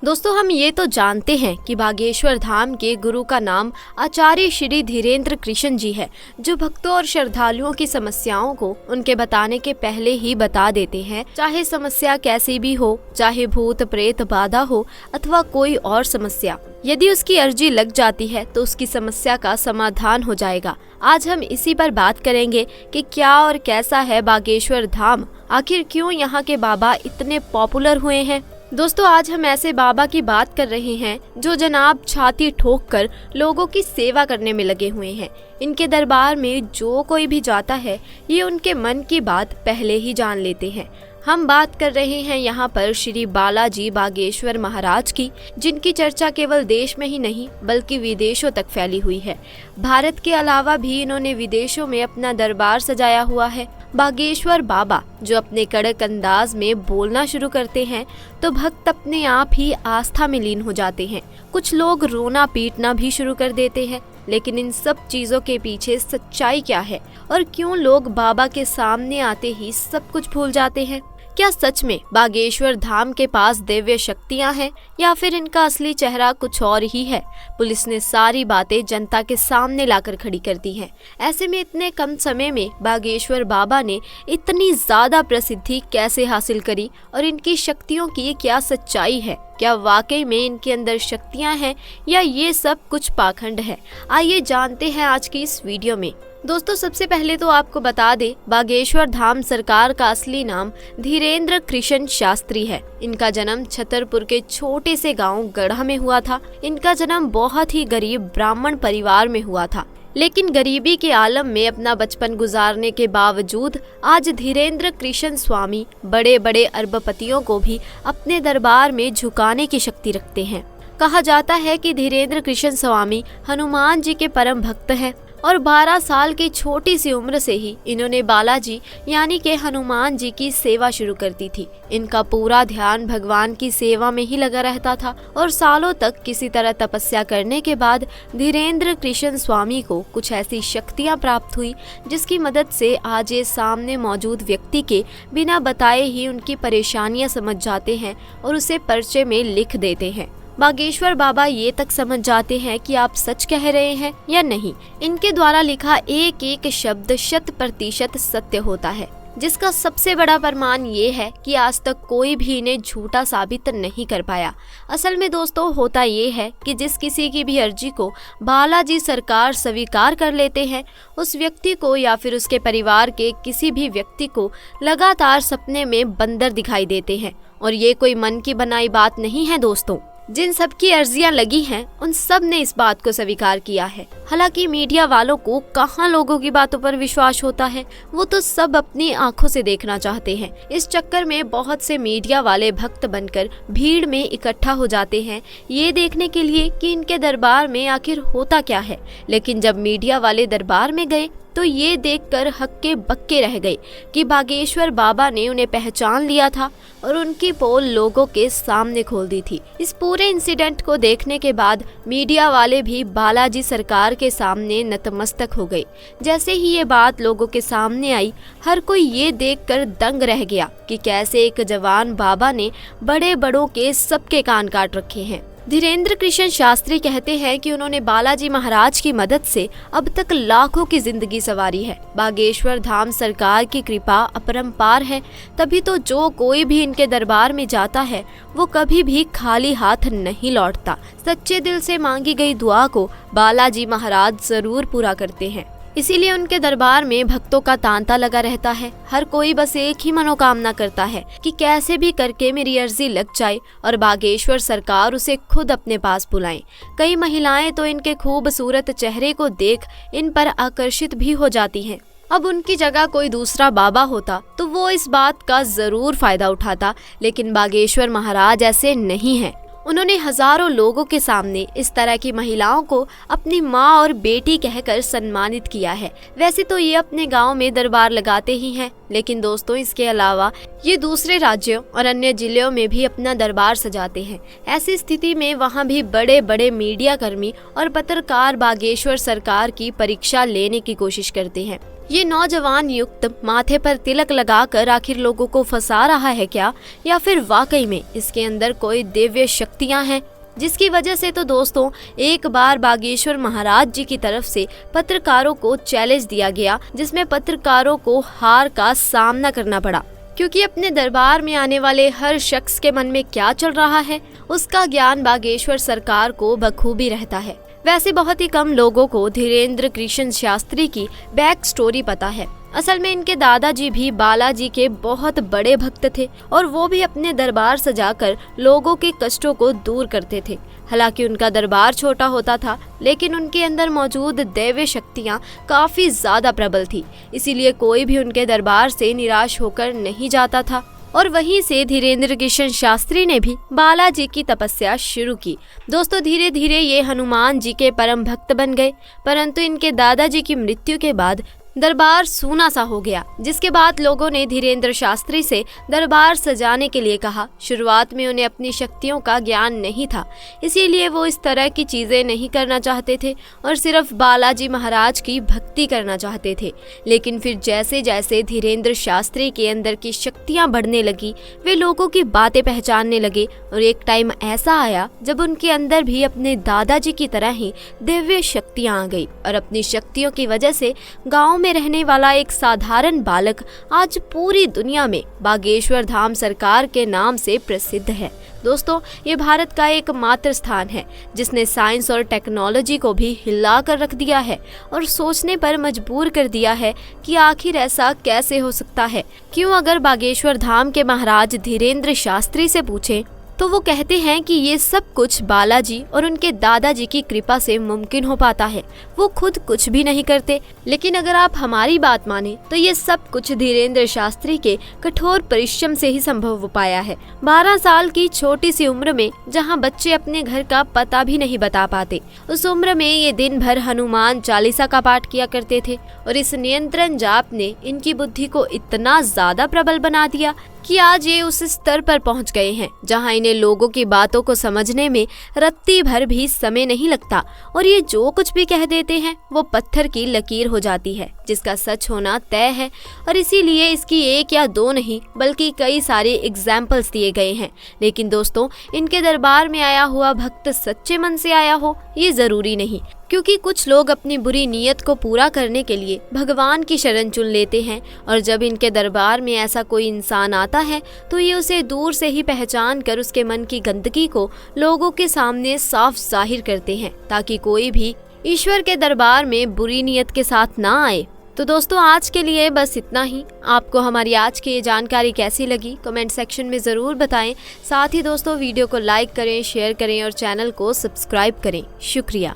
दोस्तों, हम ये तो जानते हैं कि बागेश्वर धाम के गुरु का नाम आचार्य श्री धीरेन्द्र कृष्ण जी है, जो भक्तों और श्रद्धालुओं की समस्याओं को उनके बताने के पहले ही बता देते हैं। चाहे समस्या कैसी भी हो, चाहे भूत प्रेत बाधा हो अथवा कोई और समस्या, यदि उसकी अर्जी लग जाती है तो उसकी समस्या का समाधान हो जाएगा। आज हम इसी पर बात करेंगे कि क्या और कैसा है बागेश्वर धाम, आखिर क्यों यहाँ के बाबा इतने पॉपुलर हुए हैं। दोस्तों, आज हम ऐसे बाबा की बात कर रहे हैं जो जनाब छाती ठोक कर लोगों की सेवा करने में लगे हुए हैं। इनके दरबार में जो कोई भी जाता है, ये उनके मन की बात पहले ही जान लेते हैं। हम बात कर रहे हैं यहाँ पर श्री बालाजी बागेश्वर महाराज की, जिनकी चर्चा केवल देश में ही नहीं बल्कि विदेशों तक फैली हुई है। भारत के अलावा भी इन्होंने विदेशों में अपना दरबार सजाया हुआ है। बागेश्वर बाबा जो अपने कड़क अंदाज में बोलना शुरू करते हैं तो भक्त अपने आप ही आस्था में लीन हो जाते हैं। कुछ लोग रोना पीटना भी शुरू कर देते हैं। लेकिन इन सब चीजों के पीछे सच्चाई क्या है और क्यों लोग बाबा के सामने आते ही सब कुछ भूल जाते हैं? क्या सच में बागेश्वर धाम के पास दिव्य शक्तियां हैं या फिर इनका असली चेहरा कुछ और ही है? पुलिस ने सारी बातें जनता के सामने लाकर खड़ी कर दी हैं। ऐसे में इतने कम समय में बागेश्वर बाबा ने इतनी ज्यादा प्रसिद्धि कैसे हासिल करी और इनकी शक्तियों की क्या सच्चाई है? क्या वाकई में इनके अंदर शक्तियां हैं या ये सब कुछ पाखंड है? आइए जानते हैं आज की इस वीडियो में। दोस्तों, सबसे पहले तो आपको बता दें, बागेश्वर धाम सरकार का असली नाम धीरेन्द्र कृष्ण शास्त्री है। इनका जन्म छतरपुर के छोटे से गांव गढ़ा में हुआ था। इनका जन्म बहुत ही गरीब ब्राह्मण परिवार में हुआ था, लेकिन गरीबी के आलम में अपना बचपन गुजारने के बावजूद आज धीरेन्द्र कृष्ण स्वामी बड़े बड़े अरबपतियों को भी अपने दरबार में झुकाने की शक्ति रखते हैं। कहा जाता है कि धीरेन्द्र कृष्ण स्वामी हनुमान जी के परम भक्त हैं और 12 साल की छोटी सी उम्र से ही इन्होंने बालाजी यानी के हनुमान जी की सेवा शुरू कर दी थी। इनका पूरा ध्यान भगवान की सेवा में ही लगा रहता था और सालों तक किसी तरह तपस्या करने के बाद धीरेन्द्र कृष्ण स्वामी को कुछ ऐसी शक्तियां प्राप्त हुई जिसकी मदद से आज ये सामने मौजूद व्यक्ति के बिना बताए ही उनकी परेशानियां समझ जाते हैं और उसे पर्चे में लिख देते हैं। बागेश्वर बाबा ये तक समझ जाते हैं कि आप सच कह रहे हैं या नहीं। इनके द्वारा लिखा एक एक शब्द 100% सत्य होता है, जिसका सबसे बड़ा प्रमाण ये है कि आज तक कोई भी इन्हें झूठा साबित नहीं कर पाया। असल में दोस्तों, होता ये है कि जिस किसी की भी अर्जी को बालाजी सरकार स्वीकार कर लेते हैं, उस व्यक्ति को या फिर उसके परिवार के किसी भी व्यक्ति को लगातार सपने में बंदर दिखाई देते हैं। और ये कोई मन की बनाई बात नहीं है दोस्तों। जिन सब की अर्जियां लगी हैं, उन सब ने इस बात को स्वीकार किया है। हालांकि मीडिया वालों को कहां लोगों की बातों पर विश्वास होता है, वो तो सब अपनी आंखों से देखना चाहते हैं। इस चक्कर में बहुत से मीडिया वाले भक्त बनकर भीड़ में इकट्ठा हो जाते हैं, ये देखने के लिए कि इनके दरबार में आखिर होता क्या है। लेकिन जब मीडिया वाले दरबार में गए तो ये देखकर हक्के बक्के रह गए कि बागेश्वर बाबा ने उन्हें पहचान लिया था और उनकी पोल लोगों के सामने खोल दी थी। इस पूरे इंसिडेंट को देखने के बाद मीडिया वाले भी बालाजी सरकार के सामने नतमस्तक हो गए। जैसे ही ये बात लोगों के सामने आई, हर कोई ये देखकर दंग रह गया कि कैसे एक जवान बाबा ने बड़े बड़ों के सबके कान काट रखे हैं। धीरेन्द्र कृष्ण शास्त्री कहते हैं कि उन्होंने बालाजी महाराज की मदद से अब तक लाखों की जिंदगी संवारी है। बागेश्वर धाम सरकार की कृपा अपरंपार है, तभी तो जो कोई भी इनके दरबार में जाता है वो कभी भी खाली हाथ नहीं लौटता। सच्चे दिल से मांगी गई दुआ को बालाजी महाराज जरूर पूरा करते हैं। इसीलिए उनके दरबार में भक्तों का तांता लगा रहता है। हर कोई बस एक ही मनोकामना करता है कि कैसे भी करके मेरी अर्जी लग जाए और बागेश्वर सरकार उसे खुद अपने पास बुलाएं। कई महिलाएं तो इनके खूबसूरत चेहरे को देख इन पर आकर्षित भी हो जाती हैं। अब उनकी जगह कोई दूसरा बाबा होता तो वो इस बात का जरूर फायदा उठाता, लेकिन बागेश्वर महाराज ऐसे नहीं हैं। उन्होंने हजारों लोगों के सामने इस तरह की महिलाओं को अपनी माँ और बेटी कहकर सम्मानित किया है। वैसे तो ये अपने गांव में दरबार लगाते ही हैं, लेकिन दोस्तों इसके अलावा ये दूसरे राज्यों और अन्य जिलों में भी अपना दरबार सजाते हैं। ऐसी स्थिति में वहाँ भी बड़े बड़े मीडिया कर्मी और पत्रकार बागेश्वर सरकार की परीक्षा लेने की कोशिश करते हैं। ये नौजवान युक्त माथे पर तिलक लगाकर आखिर लोगों को फंसा रहा है क्या, या फिर वाकई में इसके अंदर कोई दिव्य शक्तियां हैं, जिसकी वजह से तो दोस्तों एक बार बागेश्वर महाराज जी की तरफ से पत्रकारों को चैलेंज दिया गया, जिसमें पत्रकारों को हार का सामना करना पड़ा, क्योंकि अपने दरबार में आने वाले हर शख्स के मन में क्या चल रहा है उसका ज्ञान बागेश्वर सरकार को बखूबी रहता है। वैसे बहुत ही कम लोगों को धीरेन्द्र कृष्ण शास्त्री की बैक स्टोरी पता है। असल में इनके दादाजी भी बालाजी के बहुत बड़े भक्त थे और वो भी अपने दरबार सजाकर लोगों के कष्टों को दूर करते थे। हालांकि उनका दरबार छोटा होता था, लेकिन उनके अंदर मौजूद दैवीय शक्तियां काफी ज्यादा प्रबल थी, इसीलिए कोई भी उनके दरबार से निराश होकर नहीं जाता था। और वहीं से धीरेन्द्र कृष्ण शास्त्री ने भी बालाजी की तपस्या शुरू की। दोस्तों धीरे धीरे ये हनुमान जी के परम भक्त बन गए, परंतु इनके दादाजी की मृत्यु के बाद दरबार सूना सा हो गया, जिसके बाद लोगों ने धीरेन्द्र शास्त्री से दरबार सजाने के लिए कहा। शुरुआत में उन्हें अपनी शक्तियों का ज्ञान नहीं था, इसीलिए वो इस तरह की चीजें नहीं करना चाहते थे और सिर्फ बालाजी महाराज की भक्ति करना चाहते थे। लेकिन फिर जैसे जैसे धीरेन्द्र शास्त्री के अंदर की शक्तियां बढ़ने लगी, वे लोगों की बातें पहचानने लगे और एक टाइम ऐसा आया जब उनके अंदर भी अपने दादाजी की तरह ही दिव्य शक्तियां आ गई और अपनी शक्तियों की वजह से गाँव में रहने वाला एक साधारण बालक आज पूरी दुनिया में बागेश्वर धाम सरकार के नाम से प्रसिद्ध है। दोस्तों ये भारत का एकमात्र स्थान है जिसने साइंस और टेक्नोलॉजी को भी हिला कर रख दिया है और सोचने पर मजबूर कर दिया है कि आखिर ऐसा कैसे हो सकता है। क्यों, अगर बागेश्वर धाम के महाराज धीरेन्द्र शास्त्री से पूछें तो वो कहते हैं कि ये सब कुछ बालाजी और उनके दादाजी की कृपा से मुमकिन हो पाता है। वो खुद कुछ भी नहीं करते, लेकिन अगर आप हमारी बात माने तो ये सब कुछ धीरेन्द्र शास्त्री के कठोर परिश्रम से ही संभव हो पाया है। 12 साल की छोटी सी उम्र में जहाँ बच्चे अपने घर का पता भी नहीं बता पाते, उस उम्र में ये दिन भर हनुमान चालीसा का पाठ किया करते थे और इस नियंत्रण जाप ने इनकी बुद्धि को इतना ज्यादा प्रबल बना दिया कि आज ये उस स्तर पर पहुंच गए हैं जहां इन्हें लोगों की बातों को समझने में रत्ती भर भी समय नहीं लगता और ये जो कुछ भी कह देते हैं वो पत्थर की लकीर हो जाती है, जिसका सच होना तय है। और इसीलिए इसकी एक या दो नहीं बल्कि कई सारे एग्जाम्पल्स दिए गए हैं। लेकिन दोस्तों इनके दरबार में आया हुआ भक्त सच्चे मन से आया हो ये जरूरी नहीं, क्योंकि कुछ लोग अपनी बुरी नीयत को पूरा करने के लिए भगवान की शरण चुन लेते हैं और जब इनके दरबार में ऐसा कोई इंसान आता है तो ये उसे दूर से ही पहचान कर उसके मन की गंदगी को लोगों के सामने साफ जाहिर करते हैं, ताकि कोई भी ईश्वर के दरबार में बुरी नीयत के साथ ना आए। तो दोस्तों आज के लिए बस इतना ही। आपको हमारी आज की ये जानकारी कैसी लगी कमेंट सेक्शन में ज़रूर बताएं। साथ ही दोस्तों वीडियो को लाइक करें, शेयर करें और चैनल को सब्सक्राइब करें। शुक्रिया।